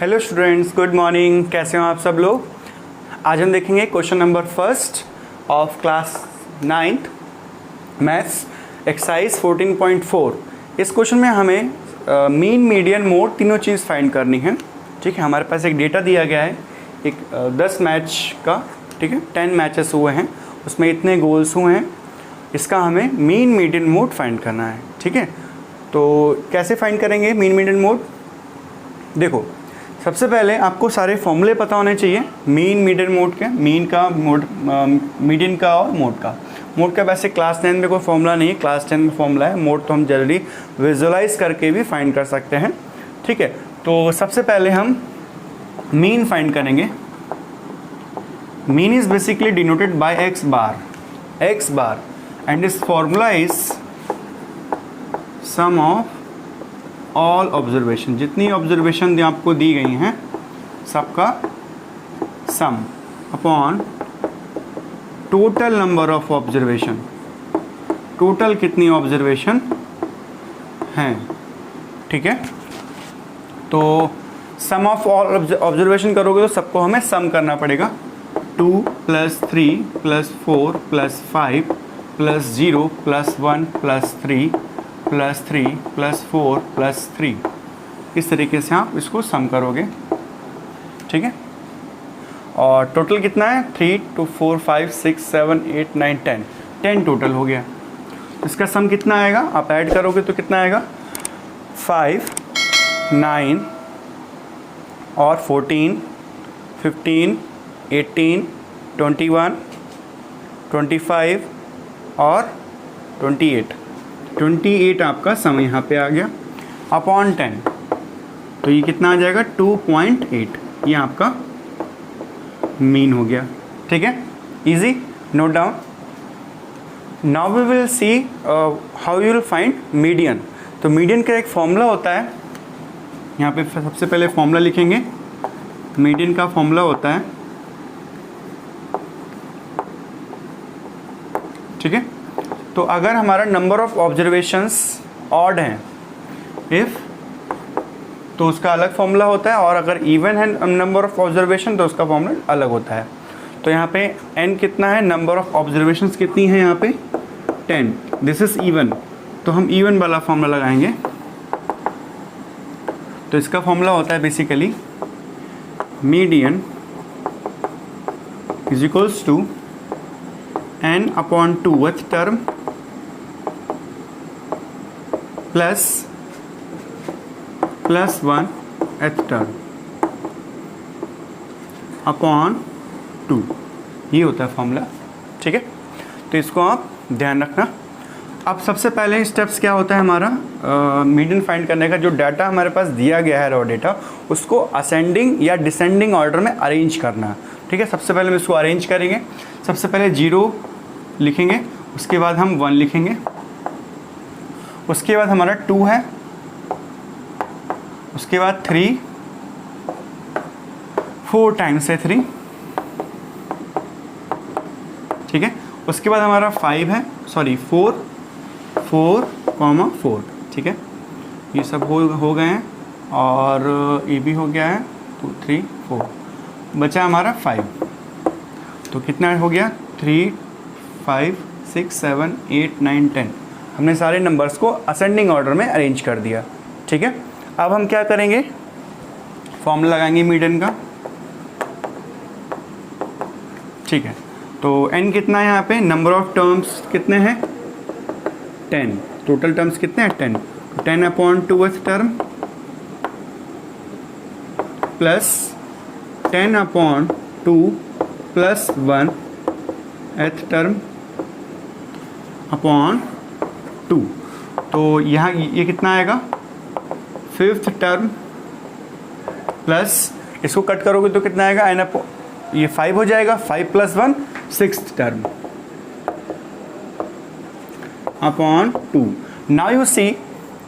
Hello students, good morning. कैसे हो आप सब लोग। आज हम देखेंगे question number first of class 9th maths exercise 14.4। इस क्वेश्चन में हमें मीन, मीडियन, मोड तीनों चीज़ फाइंड करनी है। ठीक है, हमारे पास एक डेटा दिया गया है, एक 10 मैच का। ठीक है, 10 मैचेस हुए हैं, उसमें इतने गोल्स हुए हैं। इसका हमें मीन, मीडियन, मोड फाइंड करना है। ठीक है, तो कैसे फाइंड करेंगे मीन, मीडियन, मोड। देखो, सबसे पहले आपको सारे फॉर्मूले पता होने चाहिए मीन, मीडियन, मोड के। मीन का, मोड, मीडियन का और मोड का। मोड का वैसे क्लास 10 में कोई फॉर्मूला नहीं है, क्लास 10 में फॉर्मूला है। मोड तो हम जल्दी विजुअलाइज करके भी फाइंड कर सकते हैं। ठीक है, तो सबसे पहले हम मीन फाइंड करेंगे। Mean is basically denoted by X bar and this formula is sum of all observation. जितनी ऑब्जर्वेशन आपको दी गई हैं सबका sum upon total number of observation. Total कितनी ऑब्जर्वेशन हैं। ठीक है, तो सम ऑफ ऑल ऑब्जर्वेशन करोगे तो सबको हमें सम करना पड़ेगा। 2 + 3 + 4 + 5 + 0 + 1 + 3 + 3 + 4 + 3। इस तरीके से आप इसको सम करोगे। ठीक है, और टोटल कितना है 3 2 4 5 6 7 8 9 10 टोटल हो गया। इसका सम कितना आएगा, आप ऐड करोगे तो कितना आएगा 5 9 और 14 15 18 21 25 और 28 आपका सम यहाँ पे आ गया अपॉन 10। तो ये कितना आ जाएगा 2.8। ये आपका मीन हो गया। ठीक है, easy, note down. Now we will see how you will find median. तो मीडियन का एक फॉर्मूला होता है, यहाँ पे सबसे पहले फॉर्मूला लिखेंगे। मीडियन का फॉर्मूला होता है, ठीक है, तो अगर हमारा नंबर ऑफ ऑब्जर्वेशंस ऑड हैं इफ़, तो उसका अलग फॉर्मूला होता है, और अगर इवन है नंबर ऑफ ऑब्जर्वेशन तो उसका फॉर्मूला अलग होता है। तो यहाँ पे n कितना है, नंबर ऑफ ऑब्जर्वेशंस कितनी है यहाँ पे 10, दिस इज इवन, तो हम इवन वाला फॉर्मूला लगाएंगे। तो इसका फॉर्मूला होता है basically median is equals to n upon 2th term plus 1th term upon 2। ये होता है फॉर्मूला। ठीक है, तो इसको आप ध्यान रखना। अब सबसे पहले स्टेप्स क्या होता है हमारा मीडियन फाइंड करने का। जो डाटा हमारे पास दिया गया है रॉ डेटा, उसको असेंडिंग या डिसेंडिंग ऑर्डर में अरेंज करना। ठीक है, सबसे पहले हम इसको अरेंज करेंगे। सबसे पहले 0 लिखेंगे, उसके बाद हम 1 लिखेंगे, उसके बाद हमारा 2 है, उसके बाद 3, 4 टाइम्स है 3। ठीक है, उसके बाद हमारा 5 है, सॉरी 4 4। ठीक है, ये सब हो गए हैं, और ये भी हो गया है 2 3 4, बचा हमारा 5। तो कितना हो गया 3 5 6 7 8 9 10। हमने सारे नंबर्स को असेंडिंग ऑर्डर में अरेंज कर दिया। ठीक है, अब हम क्या करेंगे, फॉर्मूला लगाएंगे मीडियन का। ठीक है, तो n कितना है यहाँ पे, नंबर ऑफ टर्म्स कितने हैं 10, टोटल टर्म्स कितने हैं 10। 10 upon 2th term plus 10 upon 2 plus 1th term upon 2। तो यहाँ ये कितना आएगा 5th टर्म प्लस, इसको कट करोगे तो कितना आएगा n ये 5 हो जाएगा, 5 + 1 6th term upon 2। Now you see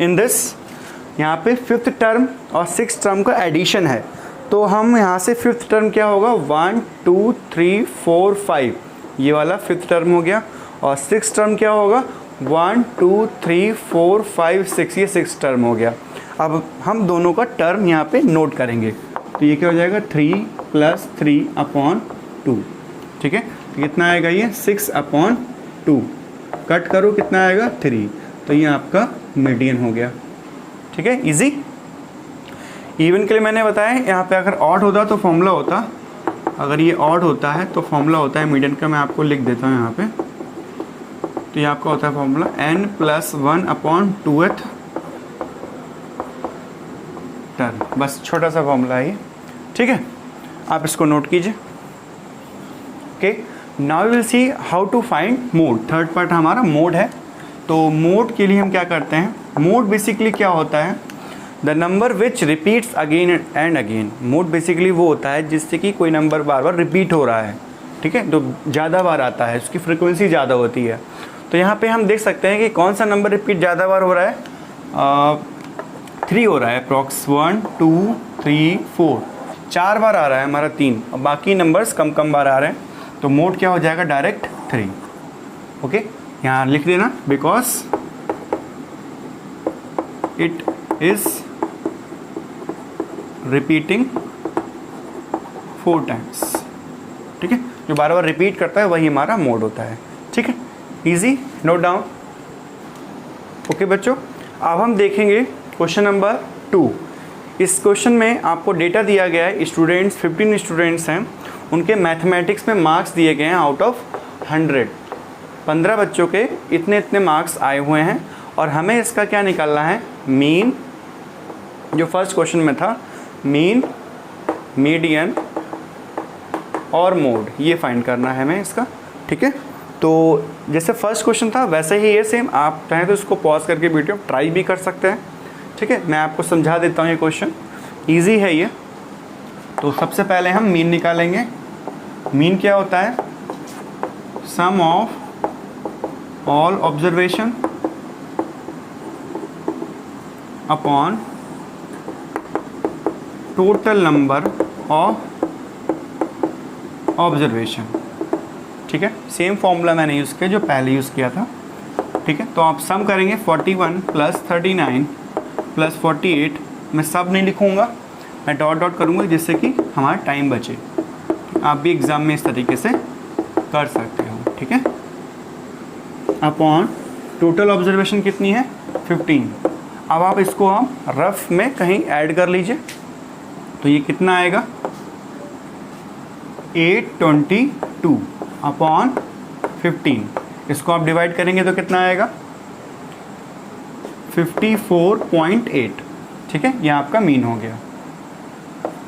in this, यहाँ पे 5th टर्म और 6th टर्म का एडिशन है। तो हम यहाँ से 5th टर्म क्या होगा 1 2 3 4 5, ये वाला 5th टर्म हो गया। और 6th टर्म क्या होगा 1 2 3 4 5 6, ये 6th टर्म हो गया। अब हम दोनों का टर्म यहाँ पे नोट करेंगे। तो ये क्या हो जाएगा 3 + 3/2, ठीक है। तो कितना आएगा ये 6/2, कट करो कितना आएगा 3, तो ये आपका मीडियन हो गया, ठीक है। इजी। इवन के लिए मैंने बताया यहाँ पे अगर ऑड होता तो फॉर्मूला होता, अगर ये ऑड होता है तो फॉर्मूला होता है मीडियन का, मैं आपको लिख देता हूँ यहाँ पे। तो ये आपका होता है फॉर्मूला n + 1/2th टर्म, बस छोटा सा फॉर्मूला है ये, ठीक है। आप इसको नोट कीजिए। Okay, now we will see how to find mode. Third part हमारा मोड है। तो मोड के लिए हम क्या करते हैं, मोड बेसिकली क्या होता है, the number which repeats again and again. Mode basically वो होता है जिससे कि कोई नंबर बार बार रिपीट हो रहा है, ठीक है, तो ज़्यादा बार आता है, उसकी फ्रिक्वेंसी ज़्यादा होती है। तो यहाँ पे हम देख सकते हैं कि कौन सा नंबर रिपीट ज़्यादा बार हो रहा है, 3 हो रहा है अप्रॉक्स, 1 2 3 4, 4 बार आ रहा है हमारा 3, और बाकी नंबर्स कम कम बार आ रहे हैं। तो मोड क्या हो जाएगा, डायरेक्ट 3। ओके, यहाँ लिख देना, because it is repeating 4 times, ठीक है। जो बार बार रिपीट करता है वही हमारा मोड होता है, ठीक है। Easy, note down. ओके बच्चों, अब हम देखेंगे क्वेश्चन नंबर 2। इस क्वेश्चन में आपको डेटा दिया गया है, स्टूडेंट्स 15 स्टूडेंट्स हैं, उनके मैथमेटिक्स में मार्क्स दिए गए हैं आउट ऑफ 100। 15 बच्चों के इतने इतने मार्क्स आए हुए हैं, और हमें इसका क्या निकालना है, मीन, जो फर्स्ट क्वेश्चन में था, मीन, मीडियन और मोड, ये फाइंड करना है हमें इसका, ठीक है। तो जैसे फर्स्ट क्वेश्चन था वैसे ही ये सेम, आप चाहें तो इसको पॉज करके वीडियो ट्राई भी कर सकते हैं, ठीक है। मैं आपको समझा देता हूँ, ये क्वेश्चन ईजी है ये। तो सबसे पहले हम मीन निकालेंगे। मीन क्या होता है, sum of all observation upon total number of observation, ठीक है। सेम फॉर्मूला मैंने यूज़ किया जो पहले यूज़ किया था, ठीक है। तो आप सम करेंगे 41 + 39 + 48, मैं सब नहीं लिखूँगा, मैं डॉट डॉट करूँगा जिससे कि हमारा टाइम बचे। आप भी एग्ज़ाम में इस तरीके से कर सकते हो, ठीक है। अपॉन टोटल ऑब्जर्वेशन कितनी है, 15। अब आप इसको हम रफ में कहीं ऐड कर लीजिए, तो ये कितना आएगा, 822 अपॉन 15। इसको आप डिवाइड करेंगे तो कितना आएगा, 54.8, ठीक है। ये आपका मीन हो गया,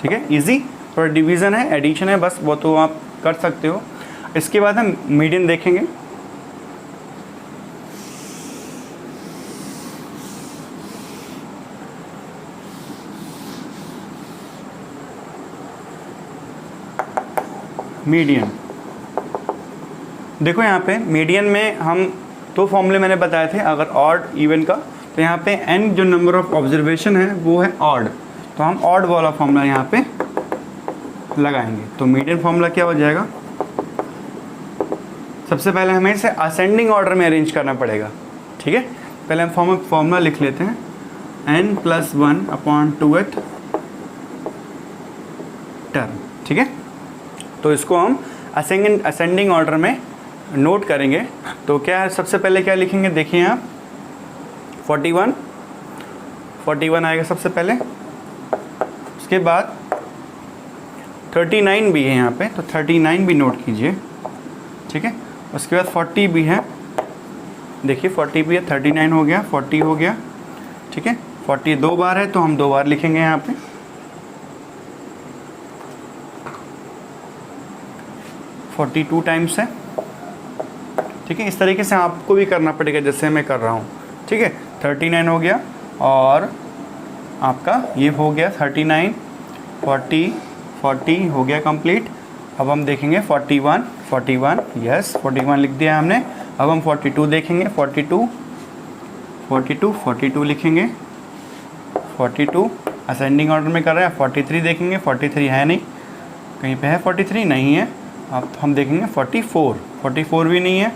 ठीक है। इजी, थोड़ा डिवीज़न है, एडिशन है, बस वो तो आप कर सकते हो। इसके बाद हम मीडियन देखेंगे। मीडियन देखो, यहाँ पे मीडियन में हम 2 फॉर्मूले मैंने बताए थे, अगर ऑड इवन का, तो यहाँ पे n जो नंबर ऑफ ऑब्जर्वेशन है वो है ऑड, तो हम ऑड वाला फॉर्मूला यहाँ पे लगाएंगे। तो मीडियन फॉर्मूला क्या हो जाएगा, सबसे पहले हमें इसे असेंडिंग ऑर्डर में अरेंज करना पड़ेगा, ठीक है। पहले हम फॉर्मूला लिख लेते हैं, n + 1/2th टर्म, ठीक है। तो इसको हम असेंडिंग ऑर्डर में नोट करेंगे। तो क्या है, सबसे पहले क्या लिखेंगे, देखिए आप 41 आएगा सबसे पहले, उसके बाद 39 भी है यहाँ पे, तो 39 भी नोट कीजिए, ठीक है। उसके बाद 40 भी है, देखिए 40 भी है, 39 हो गया, 40 हो गया, ठीक है। 40 2 बार है तो हम 2 बार लिखेंगे यहाँ पे, 42 टाइम्स है, ठीक है। इस तरीके से आपको भी करना पड़ेगा जैसे मैं कर रहा हूँ, ठीक है। 39 हो गया, और आपका ये हो गया 39, 40 हो गया कंप्लीट। अब हम देखेंगे 41, यस 41 लिख दिया हमने। अब हम 42 देखेंगे, 42 लिखेंगे, 42 असेंडिंग ऑर्डर में कर रहे हैं। 43 देखेंगे, 43 है नहीं, कहीं पे है 43 नहीं है। अब हम देखेंगे 44 भी नहीं है।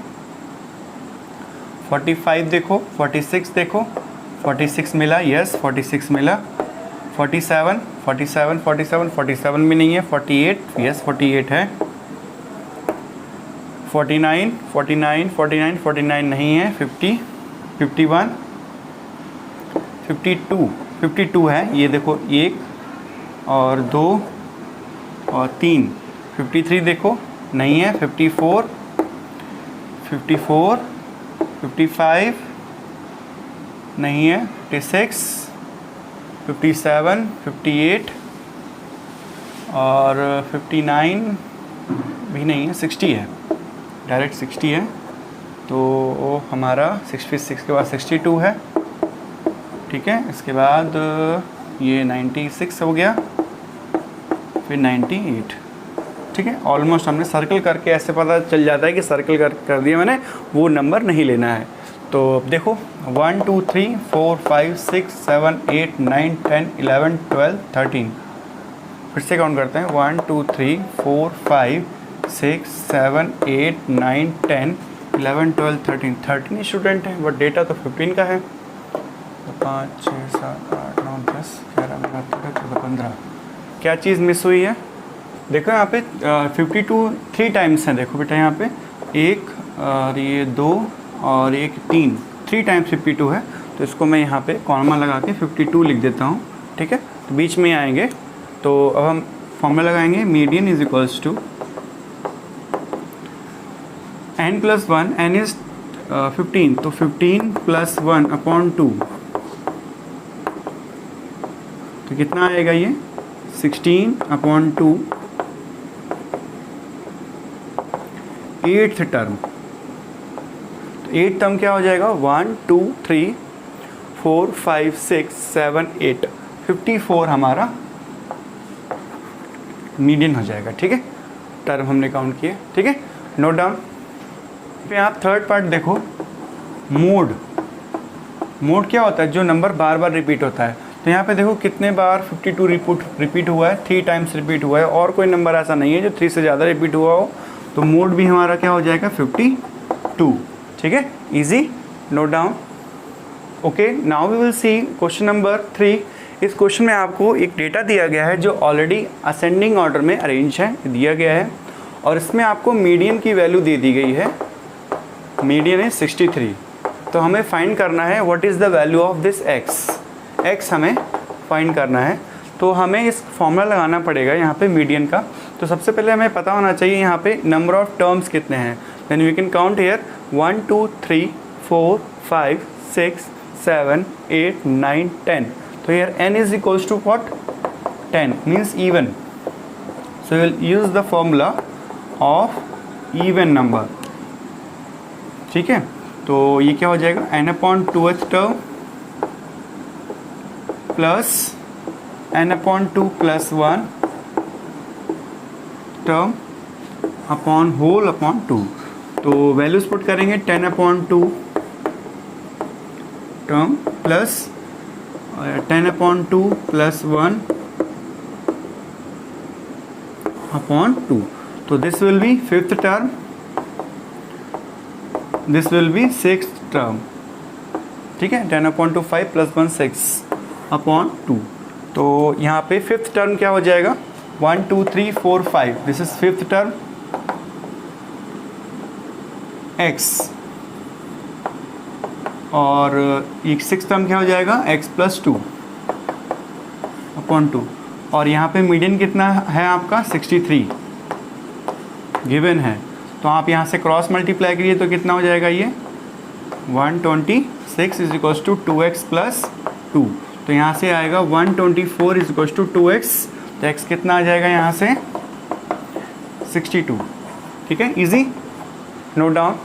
45 देखो, 46 देखो, 46 मिला, यस 46 मिला। 47 47 47 47 भी नहीं है, 48 यस 48 है, 49 49 49 49 नहीं है, 50 51 52 52 है, ये देखो 1 और 2 और 3, 53 देखो नहीं है, 54 54 55 नहीं है, 56 57 58 और 59 भी नहीं है, 60 है, डायरेक्ट 60 है। तो वो हमारा 66 के बाद 62 है, ठीक है। इसके बाद ये 96 हो गया, फिर 98, ठीक है। ऑलमोस्ट हमने सर्कल करके ऐसे पता चल जाता है कि सर्कल कर दिया मैंने, वो नंबर नहीं लेना है। तो देखो 1 2 3 4 5 6 7 8 9 10 11 12 13, फिर से काउंट करते हैं 1 2 3 4 5 6 7 8 9 10 11 12 13 13 स्टूडेंट हैं, बट डेटा तो 15 का है। तो 5 6 7 8 9 10 11 12 13 14 15, क्या चीज़ मिस हुई है? देखो यहाँ पे 52 3 टाइम्स हैं, देखो बेटा यहाँ पे 1 और ये 2 और एक 3 टाइम्स 52 है, तो इसको मैं यहाँ पे कॉमा लगा के 52 लिख देता हूँ, ठीक है। तो बीच में आएंगे, तो अब हम फॉर्मूला लगाएंगे, median is equals to n + 1, n is 15, तो 15 + 1 अपॉन 2, तो कितना आएगा ये 16 अपॉन 2, 8th टर्म। तो 8th टर्म क्या हो जाएगा 1 2 3 4 5 6 7 8, 54 हमारा मीडियन हो जाएगा, ठीक है। टर्म हमने काउंट किए, ठीक है, नोट डाउन। फिर आप थर्ड पार्ट देखो, मोड क्या होता है, जो नंबर बार बार रिपीट होता है। तो यहाँ पे देखो कितने बार 52 रिपीट हुआ है, 3 टाइम्स रिपीट हुआ है, और कोई नंबर ऐसा नहीं है जो 3 से ज़्यादा रिपीट हुआ हो। तो मोड भी हमारा क्या हो जाएगा 52, ठीक है, easy, note down. Okay, now we will see question number 3। इस क्वेश्चन में आपको एक डेटा दिया गया है जो ऑलरेडी असेंडिंग ऑर्डर में अरेंज है, दिया गया है, और इसमें आपको मीडियन की वैल्यू दे दी गई है, मीडियन है 63। तो हमें फाइंड करना है what is the value of this x हमें फाइंड करना है। तो हमें इस फॉर्मूला लगाना पड़ेगा यहाँ पे मीडियन का। तो सबसे पहले हमें पता होना चाहिए यहाँ पे नंबर ऑफ टर्म्स कितने हैं। Then we can count here 1 2 3 4 5 6 7 8 9 10। तो here n is equals to what 10 means even. So will use the formula of even number, ठीक है। तो ये क्या हो जाएगा n/2th term plus n/2 + 1 term upon whole upon 2। तो वैल्यूज पुट करेंगे 10/2 टर्म प्लस 10/2 + 1 अपॉन 2। तो this will be 5th term, this will be 6th term, ठीक है। 10/2 5 + 1 6 अपॉन 2। तो यहाँ पे 5th टर्म क्या हो जाएगा 1 2 3 4 5, this is 5th term x, और एक 6th टर्म क्या हो जाएगा x + 2 अपॉन 2। और यहाँ पे मीडियन कितना है आपका 63 गिवन है। तो आप यहाँ से क्रॉस मल्टीप्लाई करिए तो कितना हो जाएगा ये 126 इज इक्वल्स टू 2x + 2। तो यहाँ से आएगा 124 इज इक्वल्स टू 2x। तो x कितना आ जाएगा यहाँ से 62, ठीक है, इजी, नोट डाउन।